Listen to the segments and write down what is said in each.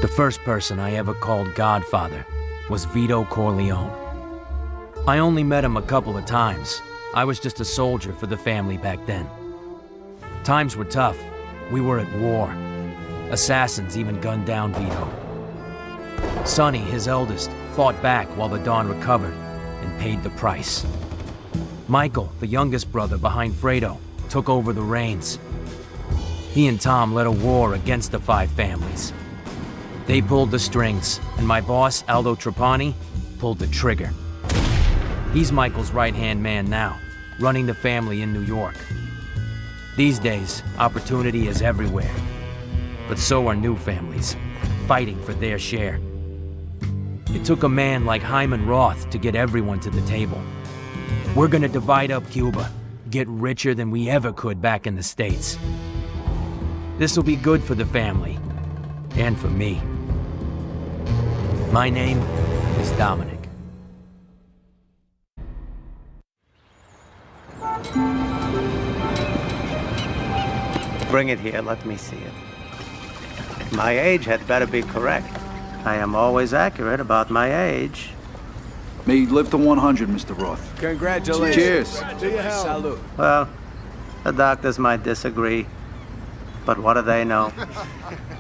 The first person I ever called Godfather was Vito Corleone. I only met him a couple of times. I was just a soldier for the family back then. Times were tough. We were at war. Assassins even gunned down Vito. Sonny, his eldest, fought back while the Don recovered and paid the price. Michael, the youngest brother behind Fredo, took over the reins. He and Tom led a war against the five families. They pulled the strings, and my boss, Aldo Trapani, pulled the trigger. He's Michael's right-hand man now, running the family in New York. These days, opportunity is everywhere. But so are new families, fighting for their share. It took a man like Hyman Roth to get everyone to the table. We're gonna divide up Cuba, get richer than we ever could back in the States. This'll be good for the family, and for me. My name is Dominic. Bring it here, let me see it. My age had better be correct. I am always accurate about my age. May you live to 100, Mr. Roth. Congratulations. Cheers. To your health. Salud. Well, the doctors might disagree, but what do they know?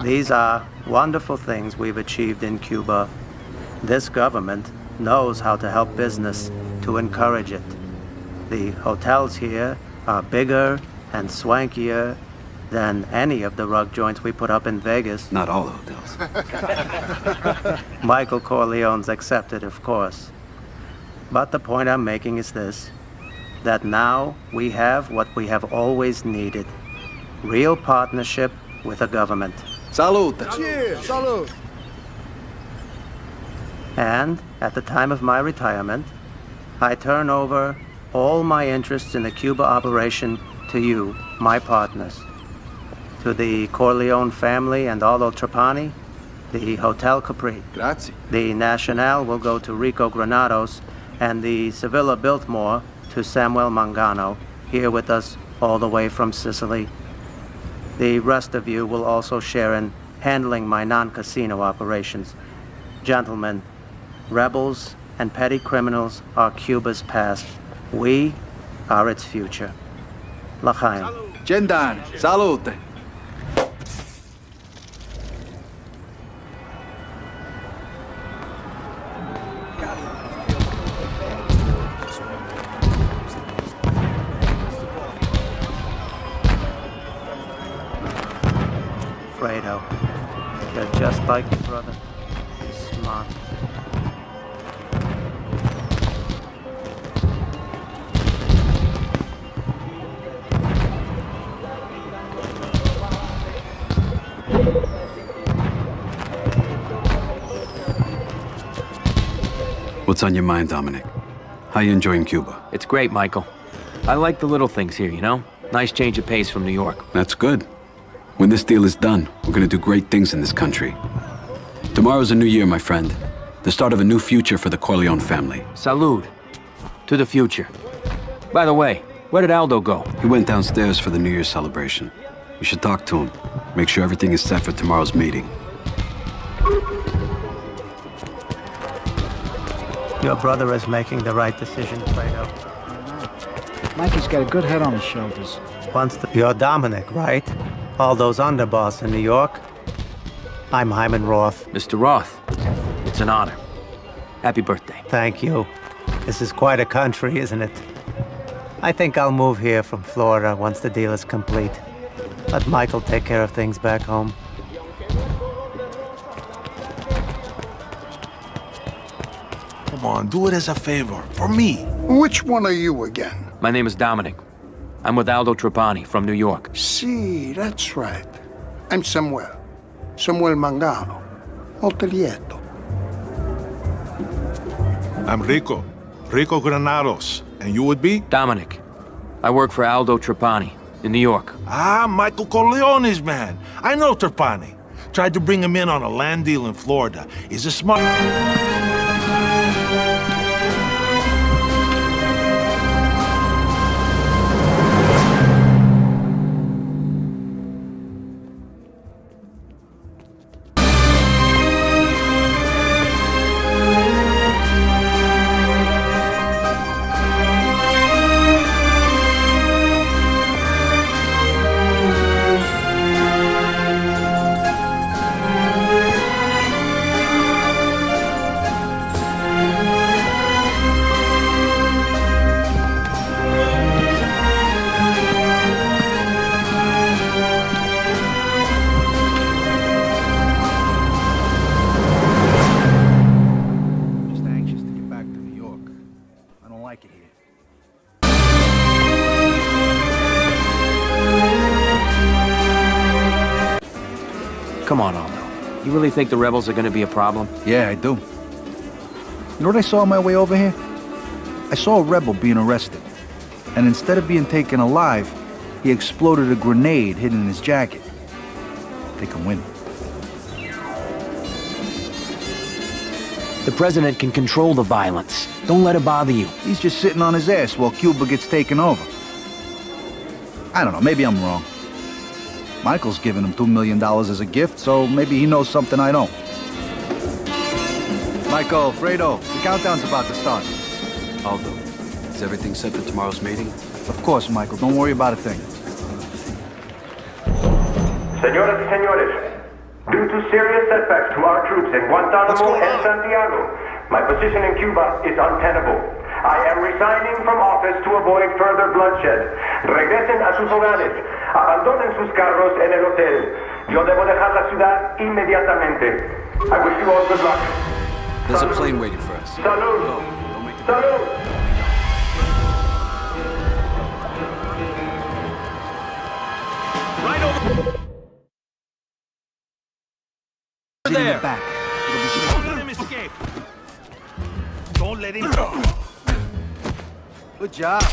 These are wonderful things we've achieved in Cuba. This government knows how to help business, to encourage it. The hotels here are bigger and swankier than any of the rug joints we put up in Vegas. Not all hotels. Michael Corleone's accepted, of course. But the point I'm making is this, that now we have what we have always needed. Real partnership with a government. Salud. Cheers. Salud. And at the time of my retirement, I turn over all my interests in the Cuba operation to you, my partners. To the Corleone family and Aldo Trapani, the Hotel Capri. Grazie. The Nacional will go to Rico Granados, and the Sevilla Biltmore to Samuel Mangano, here with us all the way from Sicily. The rest of you will also share in handling my non-casino operations. Gentlemen, rebels and petty criminals are Cuba's past. We are its future. L'chaim. Gendan. Salute. Fredo, you're just like your brother. Smart. What's on your mind, Dominic? How you enjoying Cuba? It's great, Michael. I like the little things here, you know? Nice change of pace from New York. That's good. When this deal is done, we're gonna do great things in this country. Tomorrow's a new year, my friend. The start of a new future for the Corleone family. Salud. To the future. By the way, where did Aldo go? He went downstairs for the New Year's celebration. We should talk to him. Make sure everything is set for tomorrow's meeting. Your brother is making the right decision, Fredo. Mikey's got a good head on his shoulders. You're Dominic, right? All those underboss in New York? I'm Hyman Roth. Mr. Roth, it's an honor. Happy birthday. Thank you. This is quite a country, isn't it? I think I'll move here from Florida once the deal is complete. Let Michael take care of things back home. Come on, do it as a favor. For me. Which one are you again? My name is Dominic. I'm with Aldo Trapani from New York. See, that's right. I'm Samuel. Samuel Mangano. Hotelietto. I'm Rico. Rico Granados. And you would be? Dominic. I work for Aldo Trapani in New York. Ah, Michael Corleone's man. I know Trapani. Tried to bring him in on a land deal in Florida. He's a smart... Come on, Aldo. You really think the rebels are gonna be a problem? Yeah, I do. You know what I saw on my way over here? I saw a rebel being arrested. And instead of being taken alive, he exploded a grenade hidden in his jacket. They can win. The president can control the violence. Don't let it bother you. He's just sitting on his ass while Cuba gets taken over. I don't know, maybe I'm wrong. Michael's giving him $2 million as a gift, so maybe he knows something I don't. Michael, Fredo, the countdown's about to start. Aldo, is everything set for tomorrow's meeting? Of course, Michael, don't worry about a thing. Señoras y señores, due to serious setbacks to our troops in Guantanamo and Santiago, my position in Cuba is untenable. I am resigning from office to avoid further bloodshed. Regresen a sus hogares. Abandonen sus carros en el hotel. Yo debo dejar la ciudad inmediatamente. I wish you all good luck. There's a plane waiting for us. Salud! No, don't make the... Salud! Right over there! Back. Don't let him escape. Don't let him go. Good job.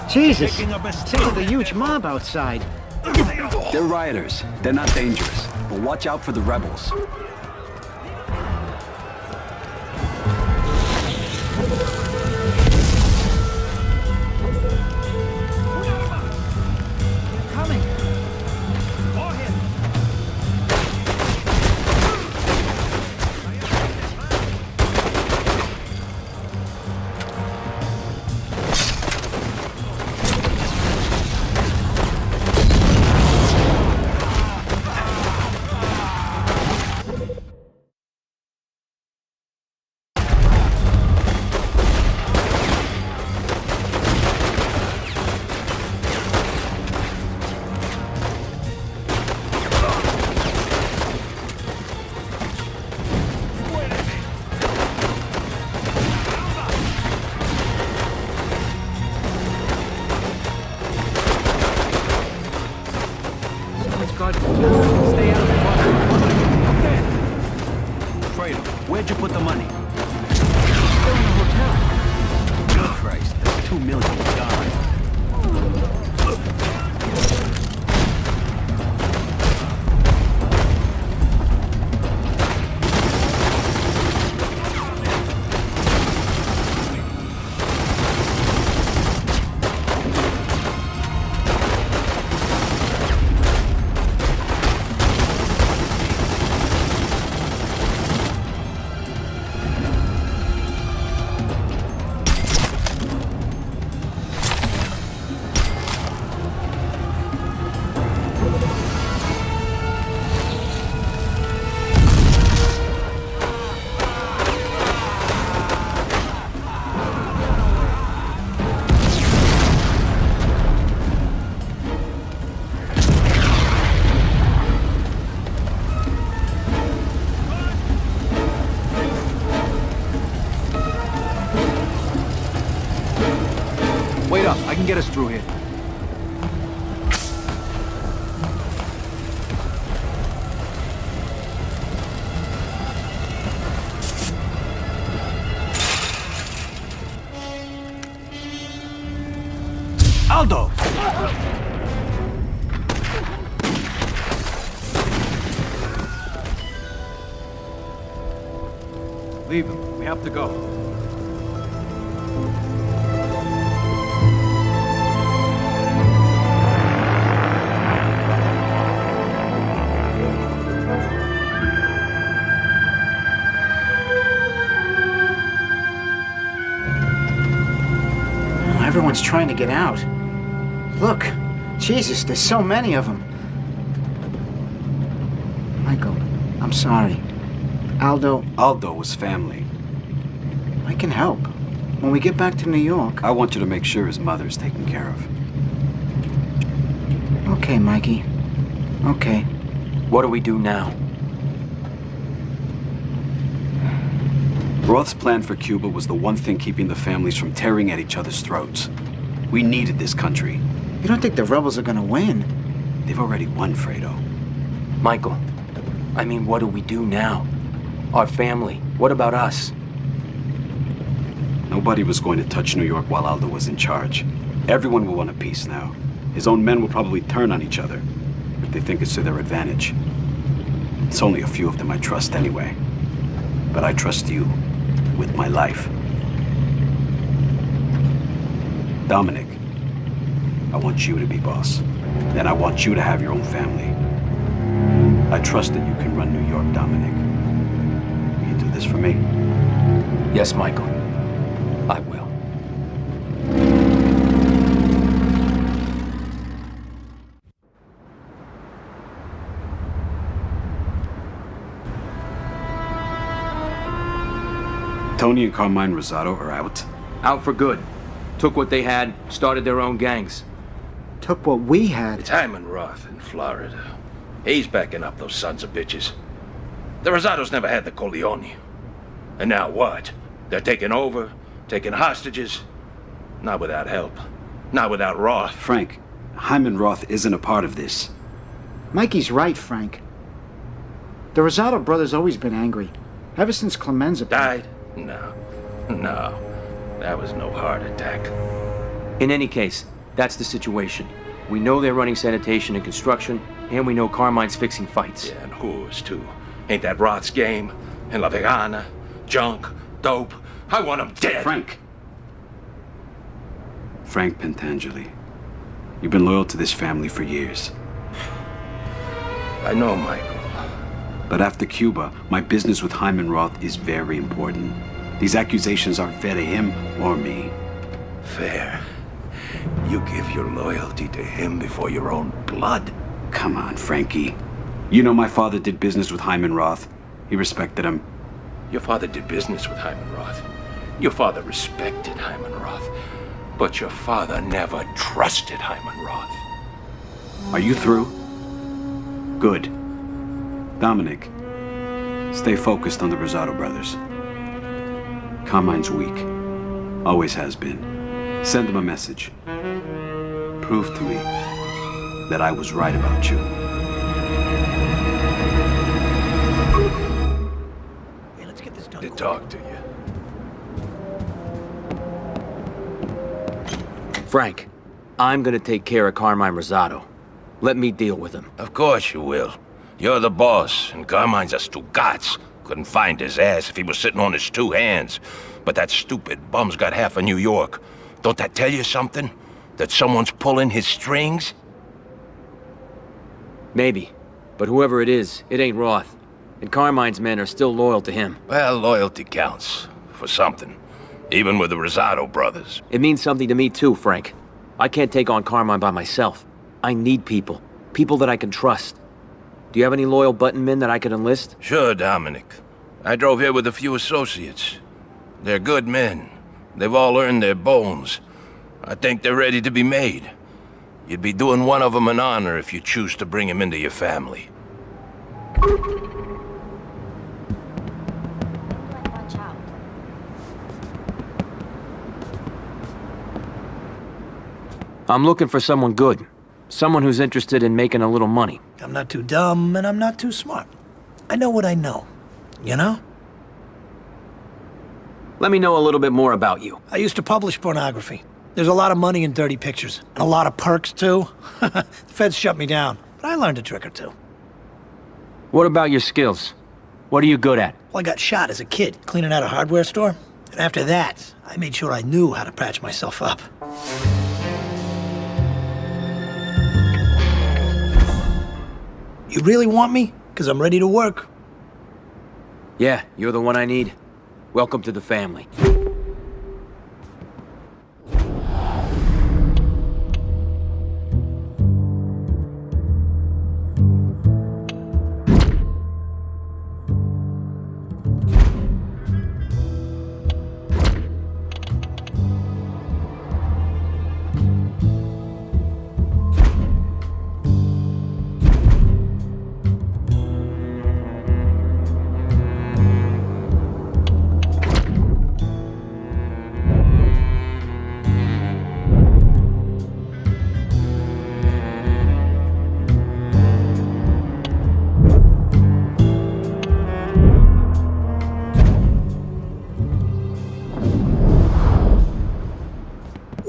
Jesus, think of the huge mob outside. They're rioters. They're not dangerous. But watch out for the rebels. Coming. Stay out of the water. Fredo, where'd you put the money? Still in the hotel. Good Christ, that's $2 million gone. Wait up, I can get us through here. Aldo! Leave him. We have to go. Everyone's trying to get out. Look, Jesus, there's so many of them. Michael, I'm sorry. Aldo was family. I can help. When we get back to New York... I want you to make sure his mother's taken care of. Okay, Mikey. Okay. What do we do now? Roth's plan for Cuba was the one thing keeping the families from tearing at each other's throats. We needed this country. You don't think the rebels are gonna win? They've already won, Fredo. Michael, I mean, what do we do now? Our family, what about us? Nobody was going to touch New York while Aldo was in charge. Everyone will want a peace now. His own men will probably turn on each other if they think it's to their advantage. It's only a few of them I trust anyway. But I trust you with my life. Dominic, I want you to be boss. And I want you to have your own family. I trust that you can run New York, Dominic. Will you do this for me? Yes, Michael. I will. Tony and Carmine Rosado are out. Out for good. Took what they had, started their own gangs. Took what we had. It's Hyman Roth in Florida. He's backing up those sons of bitches. The Rosados never had the Corleone. And now what? They're taking over, taking hostages. Not without help. Not without Roth. Frank, Hyman Roth isn't a part of this. Mikey's right, Frank. The Rosado brothers always been angry. Ever since Clemenza Died? No. No. That was no heart attack. In any case, that's the situation. We know they're running sanitation and construction, and we know Carmine's fixing fights. Yeah, and whores, too. Ain't that Roth's game? And La Vegana? Junk? Dope? I want them dead! Frank Pentangeli. You've been loyal to this family for years. I know, Michael. But after Cuba, my business with Hyman Roth is very important. These accusations aren't fair to him or me. Fair. You give your loyalty to him before your own blood. Come on, Frankie. You know my father did business with Hyman Roth. He respected him. Your father did business with Hyman Roth. Your father respected Hyman Roth. But your father never trusted Hyman Roth. Are you through? Good. Dominic, stay focused on the Rosado brothers. Carmine's weak. Always has been. Send them a message. Prove to me that I was right about you. Hey, let's get this done. To talk to you. Frank, I'm gonna take care of Carmine Rosado. Let me deal with him. Of course you will. You're the boss, and Carmine's a Stugats. Couldn't find his ass if he was sitting on his two hands. But that stupid bum's got half of New York. Don't that tell you something? That someone's pulling his strings? Maybe. But whoever it is, it ain't Roth. And Carmine's men are still loyal to him. Well, loyalty counts. For something. Even with the Rosado brothers. It means something to me too, Frank. I can't take on Carmine by myself. I need people. People that I can trust. Do you have any loyal button men that I could enlist? Sure, Dominic. I drove here with a few associates. They're good men. They've all earned their bones. I think they're ready to be made. You'd be doing one of them an honor if you choose to bring him into your family. Watch out. I'm looking for someone good. Someone who's interested in making a little money. I'm not too dumb, and I'm not too smart. I know what I know, you know? Let me know a little bit more about you. I used to publish pornography. There's a lot of money in dirty pictures, and a lot of perks, too. The feds shut me down, but I learned a trick or two. What about your skills? What are you good at? Well, I got shot as a kid, cleaning out a hardware store. And after that, I made sure I knew how to patch myself up. You really want me? Because I'm ready to work. Yeah, you're the one I need. Welcome to the family.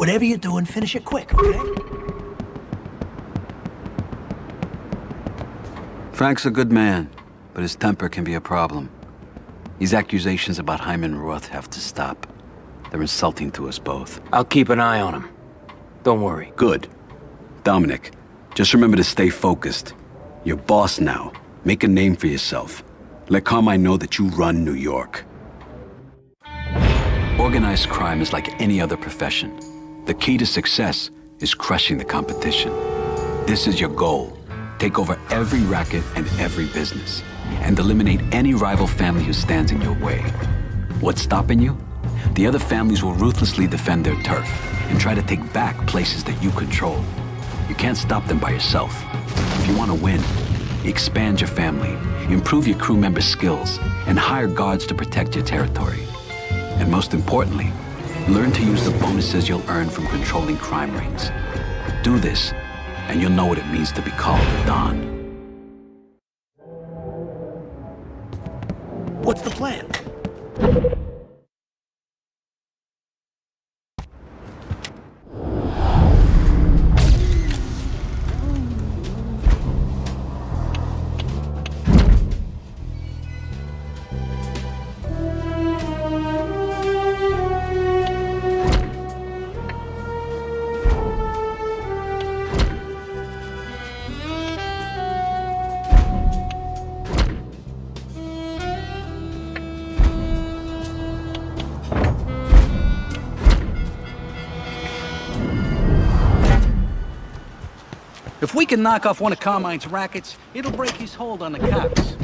Whatever you're doing, finish it quick, okay? Frank's a good man, but his temper can be a problem. These accusations about Hyman Roth have to stop. They're insulting to us both. I'll keep an eye on him. Don't worry. Good. Dominic, just remember to stay focused. You're boss now. Make a name for yourself. Let Carmine know that you run New York. Organized crime is like any other profession. The key to success is crushing the competition. This is your goal. Take over every racket and every business, and eliminate any rival family who stands in your way. What's stopping you? The other families will ruthlessly defend their turf and try to take back places that you control. You can't stop them by yourself. If you want to win, expand your family, improve your crew members' skills, and hire guards to protect your territory. And most importantly, learn to use the bonuses you'll earn from controlling crime rings. Do this, and you'll know what it means to be called a Don. What's the plan? If we can knock off one of Carmine's rackets, it'll break his hold on the cops.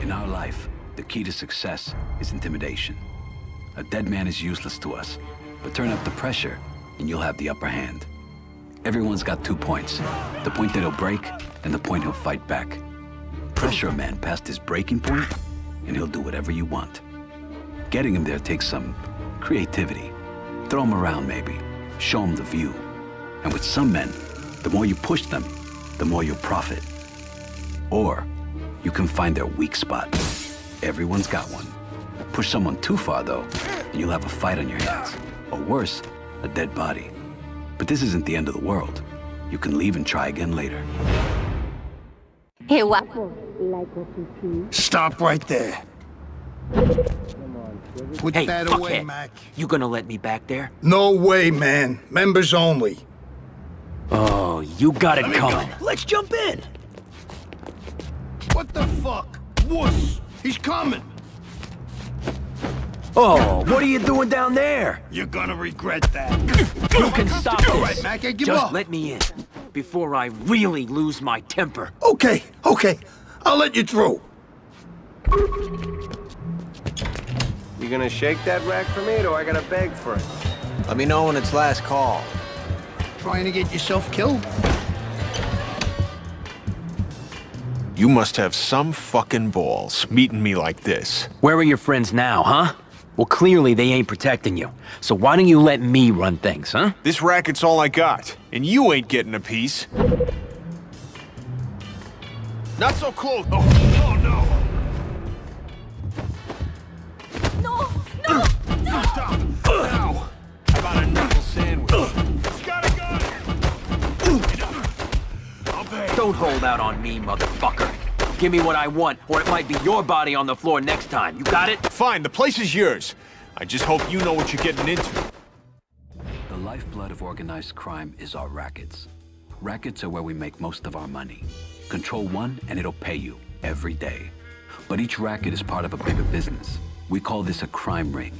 In our life, the key to success is intimidation. A dead man is useless to us, but turn up the pressure and you'll have the upper hand. Everyone's got 2 points, the point that he'll break and the point he'll fight back. Pressure a man past his breaking point and he'll do whatever you want. Getting him there takes some creativity. Throw him around maybe, show him the view. And with some men, the more you push them, the more you'll profit. Or you can find their weak spot. Everyone's got one. Push someone too far, though, and you'll have a fight on your hands. Or worse, a dead body. But this isn't the end of the world. You can leave and try again later. Stop right there. Put Hey, that away, fuckhead. Mac. You gonna let me back there? No way, man. Members only. Oh, you got it coming. Let's jump in. What the fuck? Wuss! He's coming! Oh, what are you doing down there? You're gonna regret that. You can stop this. All right, Mac, I give Just up. let me in before I really lose my temper. Okay. I'll let you through. You gonna shake that rack for me, or do I gotta beg for it? Let me know when it's last call. Trying to get yourself killed? You must have some fucking balls meeting me like this. Where are your friends now, huh? Well, clearly they ain't protecting you. So why don't you let me run things, huh? This racket's all I got, and you ain't getting a piece. Not so close. Oh no. No! Stop. Now. How about a knuckle sandwich? Got a gun. I'll pay. Don't hold out on me, motherfucker. Give me what I want, or it might be your body on the floor next time. You got it? Fine, the place is yours. I just hope you know what you're getting into. The lifeblood of organized crime is our rackets. Rackets are where we make most of our money. Control one and it'll pay you every day. But each racket is part of a bigger business. We call this a crime ring.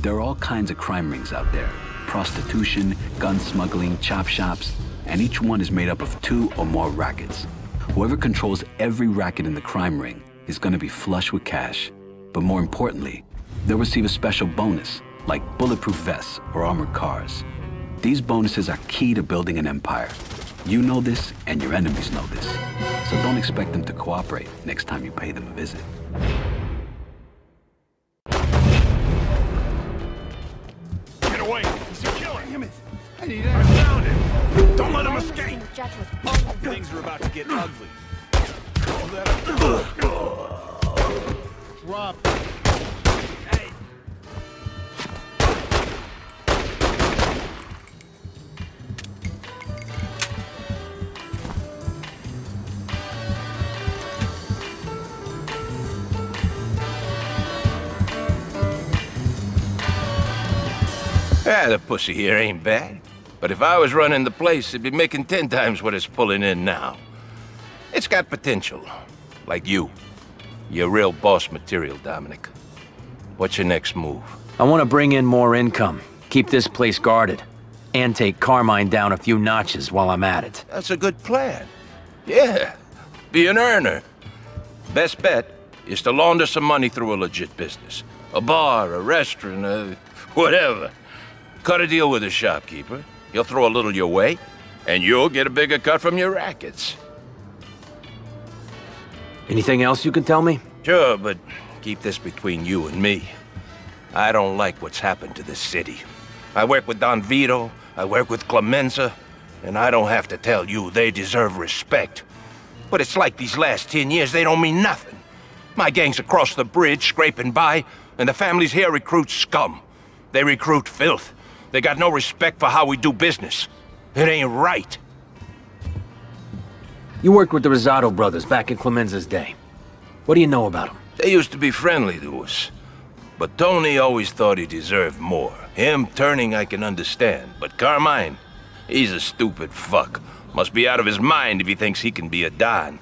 There are all kinds of crime rings out there. Prostitution, gun smuggling, chop shops, and each one is made up of 2 or more rackets. Whoever controls every racket in the crime ring is going to be flush with cash. But more importantly, they'll receive a special bonus, like bulletproof vests or armored cars. These bonuses are key to building an empire. You know this, and your enemies know this. So don't expect them to cooperate next time you pay them a visit. Get away! He's a killer! Damn it! I need I that. found him! Don't let him escape! Things are about to get ugly. Rob. Yeah, the pussy here ain't bad. But if I was running the place, it'd be making 10 times what it's pulling in now. It's got potential. Like you. You're real boss material, Dominic. What's your next move? I want to bring in more income, keep this place guarded, and take Carmine down a few notches while I'm at it. That's a good plan. Yeah, be an earner. Best bet is to launder some money through a legit business. A bar, a restaurant, whatever. Cut a deal with a shopkeeper. He'll throw a little your way, and you'll get a bigger cut from your rackets. Anything else you can tell me? Sure, but keep this between you and me. I don't like what's happened to this city. I work with Don Vito, I work with Clemenza, and I don't have to tell you they deserve respect. But it's like these last 10 years, they don't mean nothing. My gang's across the bridge, scraping by, and the families here recruit scum. They recruit filth. They got no respect for how we do business. It ain't right. You worked with the Rosado brothers back in Clemenza's day. What do you know about them? They used to be friendly to us. But Tony always thought he deserved more. Him turning I can understand, but Carmine, he's a stupid fuck. Must be out of his mind if he thinks he can be a Don.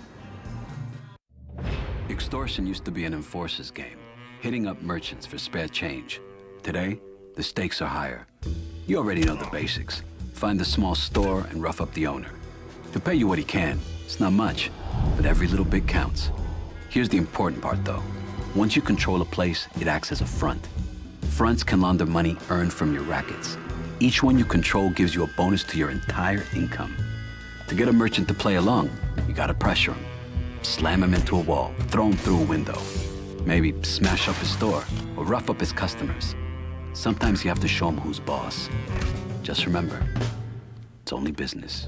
Extortion used to be an enforcer's game, hitting up merchants for spare change. Today, the stakes are higher. You already know the basics. Find the small store and rough up the owner. He'll pay you what he can. It's not much, but every little bit counts. Here's the important part, though. Once you control a place, it acts as a front. Fronts can launder money earned from your rackets. Each one you control gives you a bonus to your entire income. To get a merchant to play along, you gotta pressure him. Slam him into a wall, throw him through a window. Maybe smash up his store, or rough up his customers. Sometimes you have to show him who's boss. Just remember, it's only business.